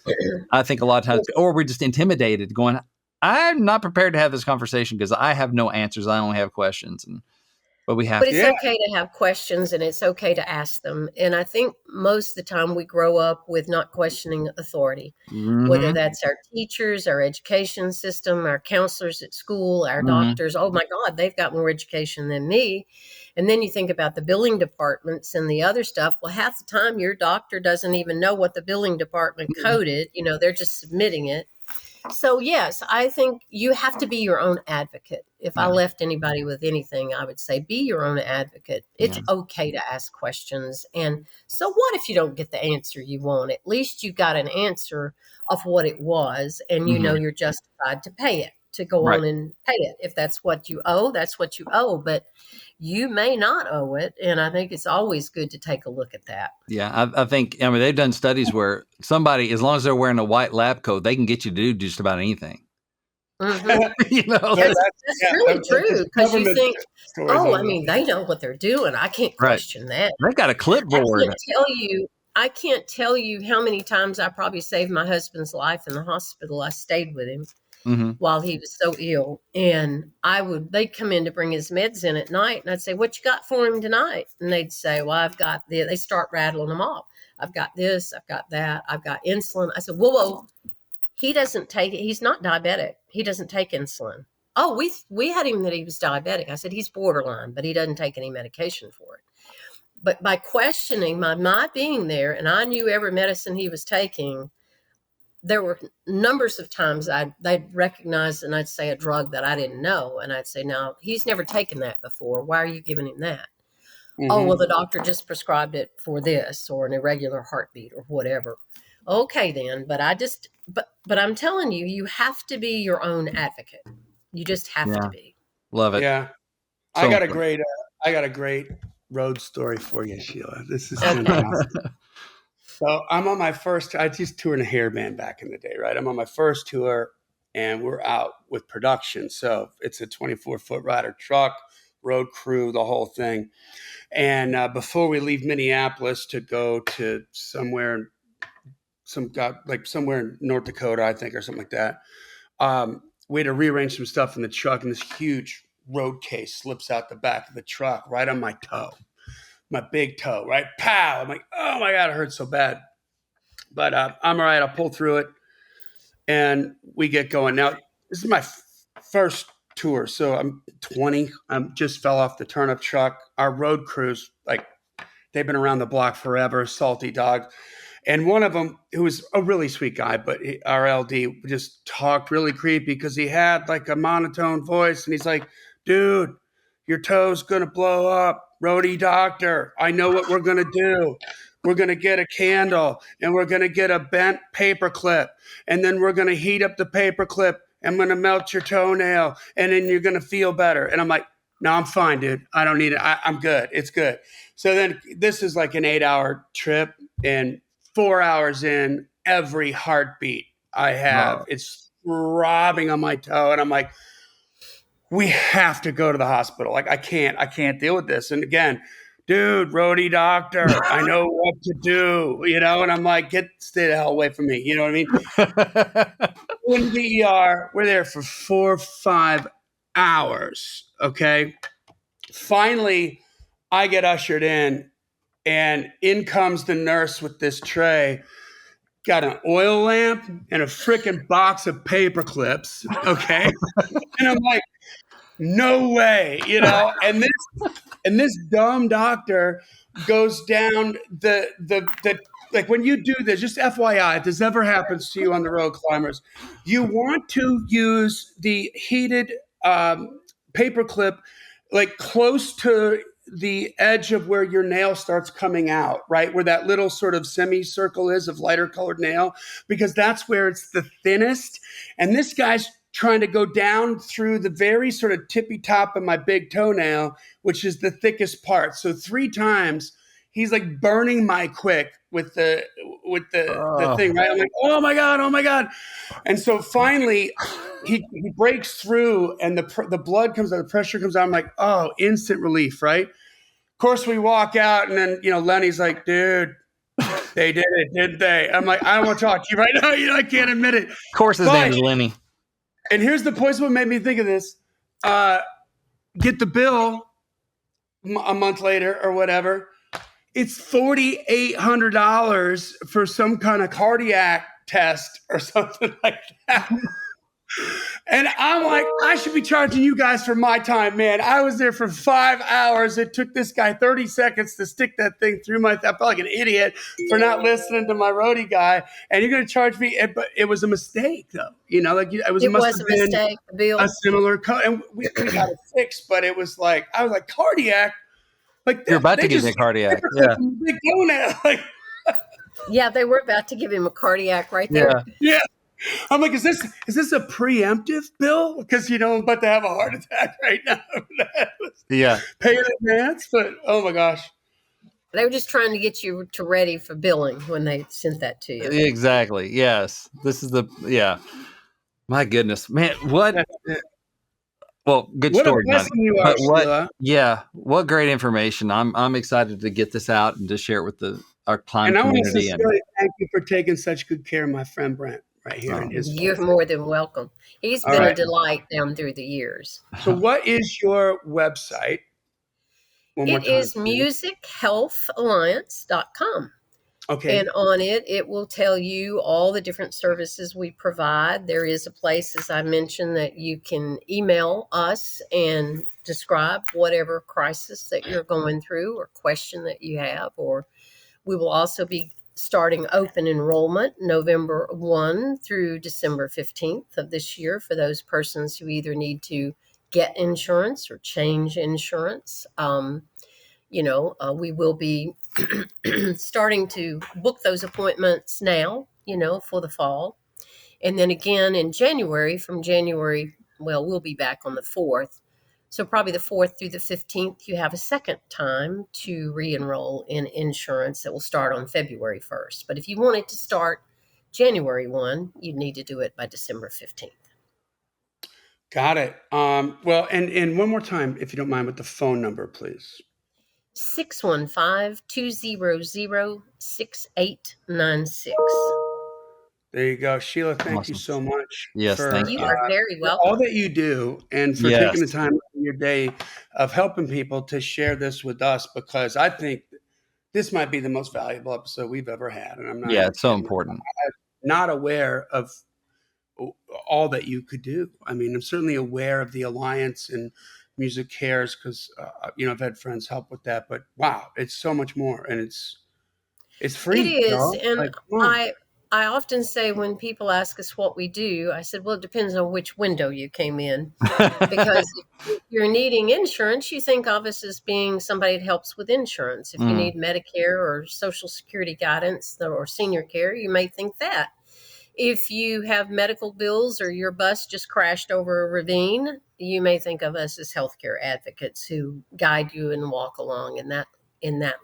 I think a lot of times, or we're just intimidated going, I'm not prepared to have this conversation because I have no answers. I only have questions. But it's okay to have questions, and it's okay to ask them. And I think most of the time we grow up with not questioning authority, whether that's our teachers, our education system, our counselors at school, our doctors. Oh my God, they've got more education than me. And then you think about the billing departments and the other stuff. Well, half the time your doctor doesn't even know what the billing department coded. They're just submitting it. So, yes, I think you have to be your own advocate. If I left anybody with anything, I would say be your own advocate. It's okay to ask questions. And so what if you don't get the answer you want? At least you got an answer of what it was, and you're justified to pay it, to go on and pay it. If that's what you owe, that's what you owe. But you may not owe it. And I think it's always good to take a look at that. Yeah, I think, they've done studies where somebody, as long as they're wearing a white lab coat, they can get you to do just about anything. That's really true, because you think, they know what they're doing. I can't question that. They've got a clipboard. I can't tell you how many times I probably saved my husband's life in the hospital. I stayed with him while he was so ill. And they'd come in to bring his meds in at night. And I'd say, what you got for him tonight? And they'd say, well, I've got this. They start rattling them off. I've got this. I've got that. I've got insulin. I said, whoa. He doesn't take it. He's not diabetic. He doesn't take insulin. Oh, we had him that he was diabetic. I said, he's borderline, but he doesn't take any medication for it. But by questioning my being there, and I knew every medicine he was taking, there were numbers of times they'd recognize, and I'd say a drug that I didn't know. And I'd say, no, he's never taken that before. Why are you giving him that? Oh, well, the doctor just prescribed it for this, or an irregular heartbeat, or whatever. Okay, then. But I'm telling you, you have to be your own advocate. You just have to be. Love it. Yeah. So I got a great road story for you, Sheila. This is fantastic. So I'm on my first, I just toured a hairband back in the day, right? I'm on my first tour, and we're out with production. So it's a 24-foot rider truck, road crew, the whole thing. And before we leave Minneapolis to go to somewhere in North Dakota, I think, or something like that, we had to rearrange some stuff in the truck, and this huge road case slips out the back of the truck right on my toe, my big toe, right? Pow! I'm like, oh my God, it hurts so bad. But I'm all right. I'll pull through it, and we get going. Now, this is my first tour, so I'm 20. I just fell off the turnip truck. Our road crews, like, they've been around the block forever, salty dog. And one of them, who was a really sweet guy, but our LD just talked really creepy because he had like a monotone voice. And he's like, dude, your toe's going to blow up. Roadie doctor, I know what we're going to do. We're going to get a candle and we're going to get a bent paper clip. And then we're going to heat up the paper clip. I'm going to melt your toenail and then you're going to feel better. And I'm like, no, I'm fine, dude. I don't need it. I'm good. It's good. So then this is like an 8-hour trip, and 4 hours in, every heartbeat I have, it's throbbing on my toe. And I'm like, we have to go to the hospital. Like, I can't deal with this. And again, dude, roadie doctor, I know what to do, and I'm like, stay the hell away from me. You know what I mean? In the ER, we're there for 4 or 5 hours. Okay. Finally, I get ushered in comes the nurse with this tray, got an oil lamp and a freaking box of paper clips. Okay. And I'm like, no way, and this dumb doctor goes down the like, when you do this, just FYI, if this ever happens to you on the road, climbers, you want to use the heated paper clip like close to the edge of where your nail starts coming out, right? Where that little sort of semicircle is of lighter colored nail, because that's where it's the thinnest. And this guy's trying to go down through the very sort of tippy top of my big toenail, which is the thickest part. So 3 times he's like burning my quick with the thing, right? I'm like, oh my God. And so finally he breaks through and the blood comes out, the pressure comes out. I'm like, oh, instant relief, right? Of course we walk out and then, Lenny's like, dude, they did it, didn't they? I'm like, I don't want to talk to you right now. I can't admit it. Of course his name is Lenny. And here's the point what made me think of this. Get the bill a month later or whatever. It's $4,800 for some kind of cardiac test or something like that. And I'm like, I should be charging you guys for my time, man. I was there for 5 hours. It took this guy 30 seconds to stick that thing through my. I felt like an idiot for not listening to my roadie guy. And you're going to charge me, but it was a mistake, though. It was a mistake. Bill. A similar code, and we got it fixed. But it was like, I was like, cardiac. Like, you're about to get a cardiac. Yeah. Big donut. Like, yeah, they were about to give him a cardiac right there. Yeah. I'm like, is this a preemptive bill? Because I'm about to have a heart attack right now. Yeah. Pay in advance, but oh my gosh. They were just trying to get you to ready for billing when they sent that to you. Exactly. Yes. This is my goodness, man. What? Well, good what story. What a blessing you are, Shelia. Yeah. What great information. I'm excited to get this out and to share it with our client community. And I want to sincerely thank you for taking such good care of my friend Brent. Right here in his You're more than welcome. He's been a delight down through the years. So what is your website? It is musichealthalliance.com. Okay. And on it will tell you all the different services we provide. There is a place, as I mentioned, that you can email us and describe whatever crisis that you're going through or question that you have. Or we will also be starting open enrollment November 1 through December 15th of this year for those persons who either need to get insurance or change insurance. We will be starting to book those appointments now, for the fall. And then again in January, we'll be back on the 4th. So probably the 4th through the 15th, you have a second time to re-enroll in insurance that will start on February 1st. But if you wanted to start January 1, you'd need to do it by December 15th. Got it. Well, and one more time, if you don't mind, with the phone number, please. 615-200-6896. There you go. Sheila, thank you so much. Yes, thank you. You are very welcome. All that you do and for taking the time in your day of helping people to share this with us, because I think this might be the most valuable episode we've ever had, and I'm not Yeah, even it's so kidding. important. I'm not aware of all that you could do. I mean, I'm certainly aware of the Alliance and Music Cares because I've had friends help with that. But wow, it's so much more, and it's free. It is, Y'all. and Like, come on. I often say when people ask us what we do, I said, well, it depends on which window you came in. Because if you're needing insurance, you think of us as being somebody that helps with insurance. If you need Medicare or Social Security guidance or senior care, you may think that. If you have medical bills or your bus just crashed over a ravine, you may think of us as healthcare advocates who guide you and walk along in that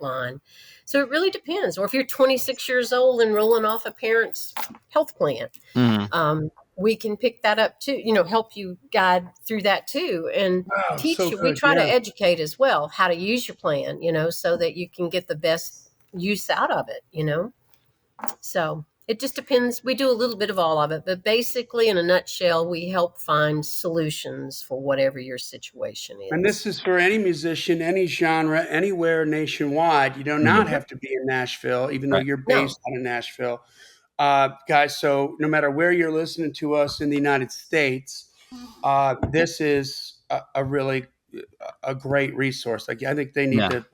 line. So it really depends. Or if you're 26 years old and rolling off a parent's health plan, we can pick that up too, help you guide through that too, and teach So you. We good. try to Yeah. educate as well how to use your plan, so that you can get the best use out of it, So it just depends. We do a little bit of all of it, but basically, in a nutshell, we help find solutions for whatever your situation is. And this is for any musician, any genre, anywhere nationwide. You do not have to be in Nashville, even though Right. you're based out of Nashville. Guys, so no matter where you're listening to us in the United States, this is a really a great resource. Like, I think they need to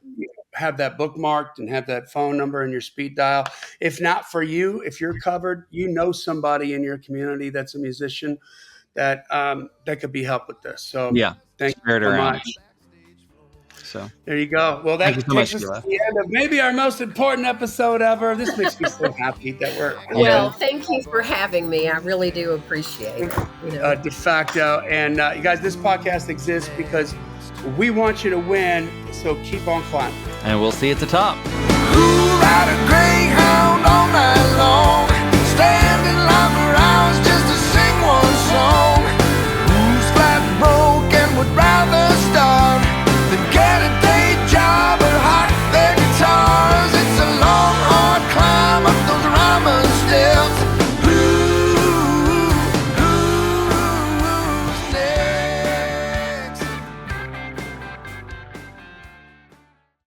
have that bookmarked and have that phone number in your speed dial. If not for you, if you're covered, somebody in your community that's a musician that could be helped with this. So thank you Spread so around. much. So There you go. Well, thank you that so much, takes us to Sheila. the end of maybe our most important episode ever. This makes me so happy that we're well. Thank you for having me. I really do appreciate it. De facto. And you guys, this podcast exists because we want you to win. So keep on climbing. And we'll see you at the top. Who ride a Greyhound?